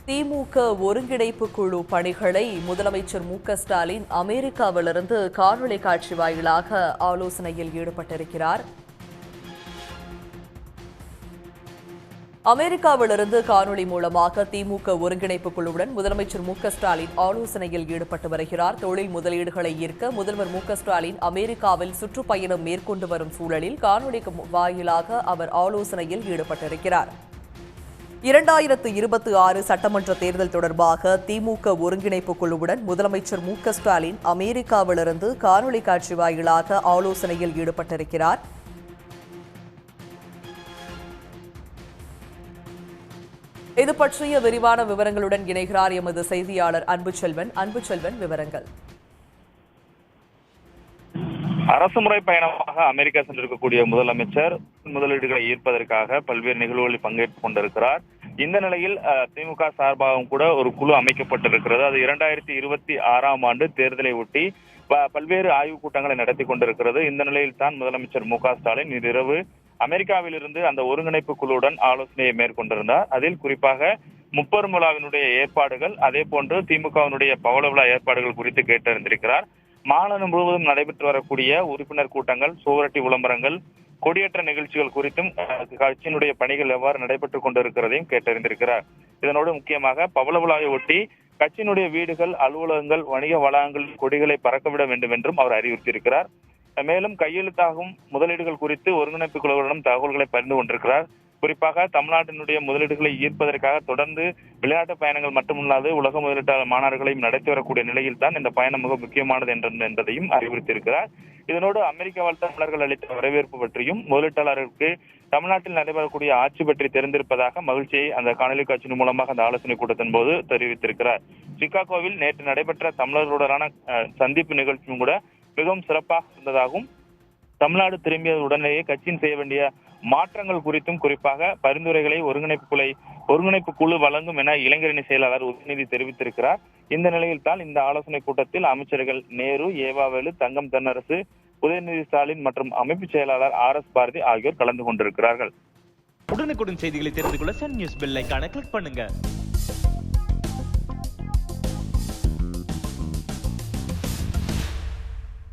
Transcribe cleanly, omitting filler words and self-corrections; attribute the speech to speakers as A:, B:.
A: திமுக ஒருங்கிணைப்பு குழு பணிகளை முதலமைச்சர் மு.க.ஸ்டாலின் அமெரிக்காவிலிருந்து காணொலி காட்சி வாயிலாக ஆலோசனையில் ஈடுபட்டிருக்கிறார். அமெரிக்காவிலிருந்து காணொலி மூலமாக திமுக ஒருங்கிணைப்பு குழுவுடன் முதலமைச்சர் மு.க.ஸ்டாலின் ஆலோசனையில் ஈடுபட்டு வருகிறார். தொழில் முதலீடுகளை ஈர்க்க முதல்வர் மு.க.ஸ்டாலின் அமெரிக்காவில் சுற்றுப்பயணம் மேற்கொண்டு வரும் சூழலில் காணொலி வாயிலாக அவர் ஆலோசனையில் ஈடுபட்டிருக்கிறார். 2026 சட்டமன்ற தேர்தல் தொடர்பாக திமுக ஒருங்கிணைப்பு குழுவுடன் முதலமைச்சர் மு.க.ஸ்டாலின் அமெரிக்காவிலிருந்து காணொலி காட்சி வாயிலாக ஆலோசனையில் ஈடுபட்டிருக்கிறார். இது பற்றிய விரிவான விவரங்களுடன் இணைகிறார் எமது செய்தியாளர் அன்புச்செல்வன். விவரங்கள்.
B: அரசுமுறை பயணமாக அமெரிக்கா சென்றிருக்கக்கூடிய முதலமைச்சர் முதலீடுகளை ஈர்ப்பதற்காக பல்வேறு நிகழ்வுகளில் பங்கேற்றுக் கொண்டிருக்கிறார். இந்த நிலையில் திமுக சார்பாகவும் கூட ஒரு குழு அமைக்கப்பட்டிருக்கிறது. அது 2026 ஆண்டு தேர்தலை ஒட்டி பல்வேறு ஆய்வுக் கூட்டங்களை நடத்தி கொண்டிருக்கிறது. இந்த நிலையில் தான் முதலமைச்சர் மு.க.ஸ்டாலின் இன்றிரவு அமெரிக்காவிலிருந்து அந்த ஒருங்கிணைப்பு குழுவுடன் ஆலோசனையை மேற்கொண்டிருந்தார். அதில் குறிப்பாக முப்பெரும் விழாவினுடைய ஏற்பாடுகள், அதே போன்று திமுகவினுடைய பவள விழா ஏற்பாடுகள் குறித்து கேட்டறிந்திருக்கிறார். மாநிலம் முழுவதும் நடைபெற்று வரக்கூடிய உறுப்பினர் கூட்டங்கள், சுவரொட்டி விளம்பரங்கள், கொடியேற்ற நிகழ்ச்சிகள் குறித்தும் கட்சியினுடைய பணிகள் எவ்வாறு நடைபெற்றுக் கொண்டிருக்கிறதையும் கேட்டறிந்திருக்கிறார். இதனோடு முக்கியமாக பவள விழாவை ஒட்டி கட்சியினுடைய வீடுகள், அலுவலகங்கள், வணிக வளாகங்களில் கொடிகளை பறக்கவிட வேண்டும் என்றும் அவர் அறிவுறுத்தியிருக்கிறார். மேலும் கையெழுத்தாகும் முதலீடுகள் குறித்து ஒருங்கிணைப்பு குழுவுடன் தகவல்களை பகிர்ந்து கொண்டிருக்கிறார். குறிப்பாக தமிழ்நாட்டினுடைய முதலீடுகளை ஈர்ப்பதற்காக தொடர்ந்து விளையாட்டு பயணங்கள் மட்டுமல்லாது உலக முதலீட்டாளர் மாநாடுகளையும் நடத்தி வரக்கூடிய நிலையில் தான் இந்த பயணம் மிக முக்கியமானது என்பதையும் அறிவுறுத்தியிருக்கிறார். இதனோடு அமெரிக்க வாழ் தமிழர்கள் அளித்த வரவேற்பு பற்றியும் முதலீட்டாளர்களுக்கு தமிழ்நாட்டில் நடைபெறக்கூடிய ஆட்சி பற்றி தெரிந்திருப்பதாக மகிழ்ச்சியை அந்த காணொலி காட்சி மூலமாக அந்த ஆலோசனை கூட்டத்தின் போது தெரிவித்திருக்கிறார். சிகாகோவில் நேற்று நடைபெற்ற தமிழர்களுடனான சந்திப்பு நிகழ்ச்சியும் கூட மிகவும் சிறப்பாக இருந்ததாகவும் தமிழ்நாடு திரும்பியதுடனேயே கட்சியின் செய்ய வேண்டிய மாற்றங்கள் குறித்தும் குறிப்பாக பரிந்துரைகளை ஒருங்கிணைப்பு குழு வழங்கும் என இளைஞரணி செயலாளர் உதயநிதி தெரிவித்திருக்கிறார். இந்த நிலையில் தான் இந்த ஆலோசனை கூட்டத்தில் அமைச்சர்கள் நேரு, ஏவாவேலு, தங்கம் தென்னரசு, உதயநிதி ஸ்டாலின் மற்றும் அமைப்பு செயலாளர் RS பாரதி ஆகியோர் கலந்து கொண்டிருக்கிறார்கள்.
C: உடனுக்குடன் செய்திகளை தெரிந்து கொள்ள சன் நியூஸ் பெல் ஐகானை கிளிக் பண்ணுங்க.